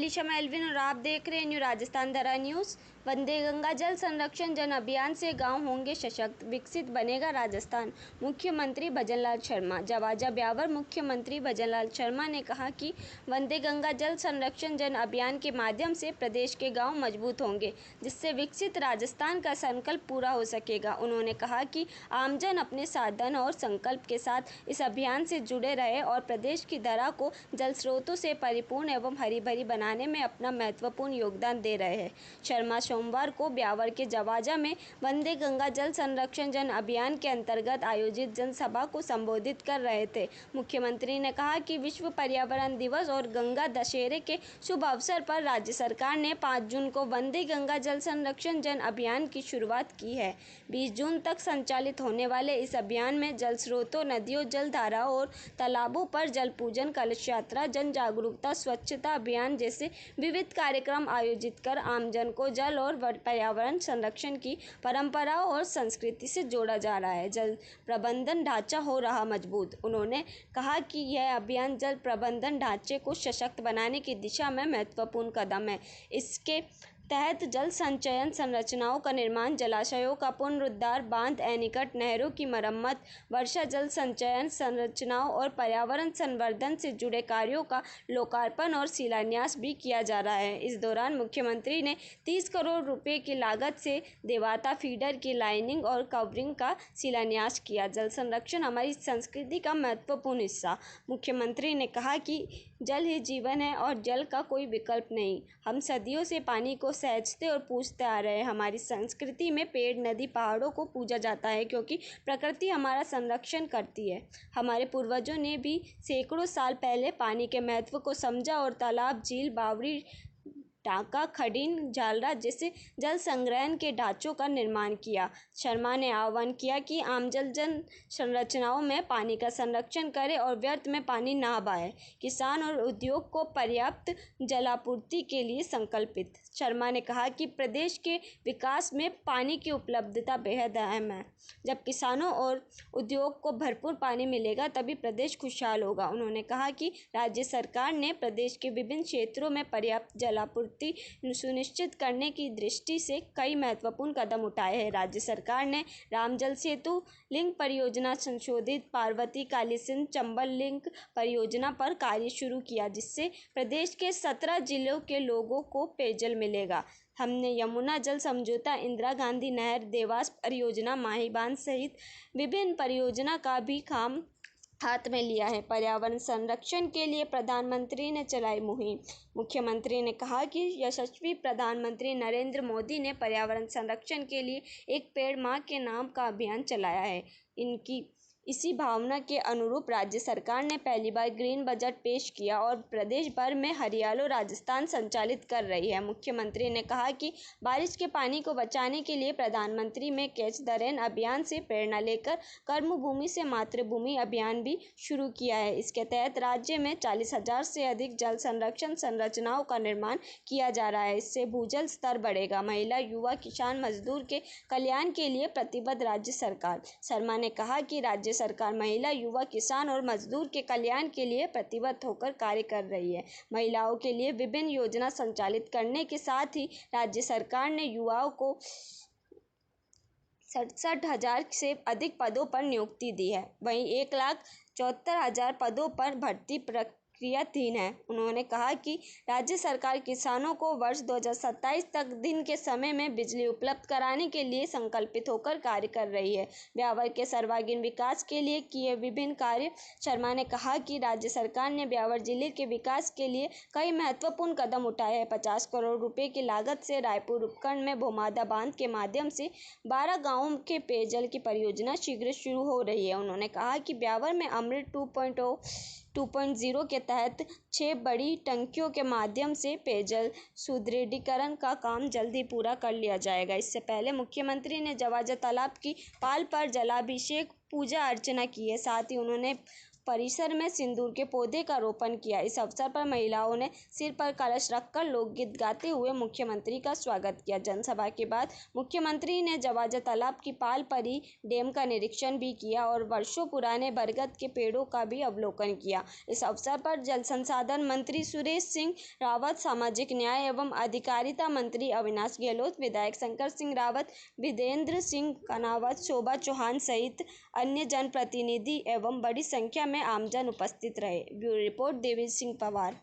Alisha Melvin और आप देख रहे हैं न्यू राजस्थान धरा न्यूज़। वंदे गंगा जल संरक्षण जन अभियान से गांव होंगे सशक्त, विकसित बनेगा राजस्थान। मुख्यमंत्री भजनलाल शर्मा। जवाजा ब्यावर मुख्यमंत्री भजनलाल शर्मा ने कहा कि वंदे गंगा जल संरक्षण जन अभियान के माध्यम से प्रदेश के गांव मजबूत होंगे, जिससे विकसित राजस्थान का संकल्प पूरा हो सकेगा। उन्होंने कहा कि आमजन अपने साधन और संकल्प के साथ इस अभियान से जुड़े रहे और प्रदेश की धरा को जल स्रोतों से परिपूर्ण एवं हरी भरी बनाने में अपना महत्वपूर्ण योगदान दे रहे हैं। शर्मा सोमवार को ब्यावर के जवाजा में वंदे गंगा जल संरक्षण जन अभियान के अंतर्गत आयोजित जनसभा को संबोधित कर रहे थे। मुख्यमंत्री ने कहा कि विश्व पर्यावरण दिवस और गंगा दशहरे के शुभ अवसर पर राज्य सरकार ने 5 जून को वंदे गंगा जल संरक्षण जन अभियान की शुरुआत की है। 20 जून तक संचालित होने वाले इस अभियान में जल स्रोतों, नदियों, जलधाराओं और तालाबों पर जल पूजन, कलश यात्रा, जन जागरूकता, स्वच्छता अभियान जैसे विविध कार्यक्रम आयोजित कर आमजन को जल और पर्यावरण संरक्षण की परंपराओं और संस्कृति से जोड़ा जा रहा है। जल प्रबंधन ढांचा हो रहा मजबूत। उन्होंने कहा कि यह अभियान जल प्रबंधन ढांचे को सशक्त बनाने की दिशा में महत्वपूर्ण कदम है। इसके तहत जल संचयन संरचनाओं का निर्माण, जलाशयों का पुनरुद्धार, बांध, एनीकट, नहरों की मरम्मत, वर्षा जल संचयन संरचनाओं और पर्यावरण संवर्धन से जुड़े कार्यों का लोकार्पण और शिलान्यास भी किया जा रहा है। इस दौरान मुख्यमंत्री ने 30 करोड़ रुपए की लागत से देवाता फीडर की लाइनिंग और कवरिंग का शिलान्यास किया। जल संरक्षण हमारी संस्कृति का महत्वपूर्ण हिस्सा। मुख्यमंत्री ने कहा कि जल ही जीवन है और जल का कोई विकल्प नहीं। हम सदियों से पानी को सहजते और पूजते आ रहे हैं। हमारी संस्कृति में पेड़, नदी, पहाड़ों को पूजा जाता है क्योंकि प्रकृति हमारा संरक्षण करती है। हमारे पूर्वजों ने भी सैकड़ों साल पहले पानी के महत्व को समझा और तालाब, झील, बावड़ी, टांका, खडीन, जालरा जैसे जल संग्रहण के ढांचों का निर्माण किया। शर्मा ने आह्वान किया कि आम जल संरचनाओं में पानी का संरक्षण करें और व्यर्थ में पानी ना बहाएं। किसान और उद्योग को पर्याप्त जलापूर्ति के लिए संकल्पित। शर्मा ने कहा कि प्रदेश के विकास में पानी की उपलब्धता बेहद अहम है। जब किसानों और उद्योग को भरपूर पानी मिलेगा तभी प्रदेश खुशहाल होगा। उन्होंने कहा कि राज्य सरकार ने प्रदेश के विभिन्न क्षेत्रों में पर्याप्त जलापूर्ति सुनिश्चित करने की दृष्टि से कई महत्वपूर्ण कदम उठाए हैं। राज्य सरकार ने राम जल सेतु लिंक परियोजना, संशोधित पार्वती कालीसिंध चंबल लिंक परियोजना पर कार्य शुरू किया, जिससे प्रदेश के 17 जिलों के लोगों को पेयजल मिलेगा। हमने यमुना जल समझौता, इंदिरा गांधी नहर, देवास परियोजना, माही बांध सहित विभिन्न परियोजना का भी काम हाथ में लिया है। पर्यावरण संरक्षण के लिए प्रधानमंत्री ने चलाई मुहिम। मुख्यमंत्री ने कहा कि यशस्वी प्रधानमंत्री नरेंद्र मोदी ने पर्यावरण संरक्षण के लिए एक पेड़ मां के नाम का अभियान चलाया है। इसी भावना के अनुरूप राज्य सरकार ने पहली बार ग्रीन बजट पेश किया और प्रदेश भर में हरियालो राजस्थान संचालित कर रही है। मुख्यमंत्री ने कहा कि बारिश के पानी को बचाने के लिए प्रधानमंत्री में कैच द रेन अभियान से प्रेरणा लेकर कर्मभूमि से मातृभूमि अभियान भी शुरू किया है। इसके तहत राज्य में 40,000 से अधिक जल संरक्षण संरचनाओं का निर्माण किया जा रहा है। इससे भूजल स्तर बढ़ेगा। महिला, युवा, किसान, मजदूर के कल्याण के लिए प्रतिबद्ध राज्य सरकार। शर्मा ने कहा कि राज्य सरकार महिला, युवा, किसान और मजदूर के कल्याण के लिए प्रतिबद्ध होकर कार्य कर रही है। महिलाओं के लिए विभिन्न योजना संचालित करने के साथ ही राज्य सरकार ने युवाओं को 67,000 से अधिक पदों पर नियुक्ति दी है। वहीं 1,74,000 पदों पर भर्ती प्रक्रियाधीन है। उन्होंने कहा कि राज्य सरकार किसानों को वर्ष 2027 तक दिन के समय में बिजली उपलब्ध कराने के लिए संकल्पित होकर कार्य कर रही है। ब्यावर के सर्वांगीण विकास के लिए किए विभिन्न कार्य। शर्मा ने कहा कि राज्य सरकार ने ब्यावर जिले के विकास के लिए कई महत्वपूर्ण कदम उठाए हैं। 50 करोड़ रुपए की लागत से रायपुर उपखंड में भोमादा बांध के माध्यम से 12 गांवों के पेयजल की परियोजना शीघ्र शुरू हो रही है। उन्होंने कहा कि ब्यावर में अमृत 2.0 के तहत 6 बड़ी टंकियों के माध्यम से पेयजल सुदृढ़ीकरण का काम जल्द ही पूरा कर लिया जाएगा। इससे पहले मुख्यमंत्री ने जवाजा तालाब की पाल पर जलाभिषेक, पूजा अर्चना की है। साथ ही उन्होंने परिसर में सिंदूर के पौधे का रोपण किया। इस अवसर पर महिलाओं ने सिर पर कलश रखकर लोकगीत गाते हुए मुख्यमंत्री का स्वागत किया। जनसभा के बाद मुख्यमंत्री ने जवाजा तालाब की पालपरी डैम का निरीक्षण भी किया और वर्षों पुराने बरगद के पेड़ों का भी अवलोकन किया। इस अवसर पर जल संसाधन मंत्री सुरेश सिंह रावत, सामाजिक न्याय एवं अधिकारिता मंत्री अविनाश गहलोत, विधायक शंकर सिंह रावत, विदेंद्र सिंह कनावत, शोभा चौहान सहित अन्य जनप्रतिनिधि एवं बड़ी संख्या में आमजन उपस्थित रहे। Bureau report Devesh Singh Pawar.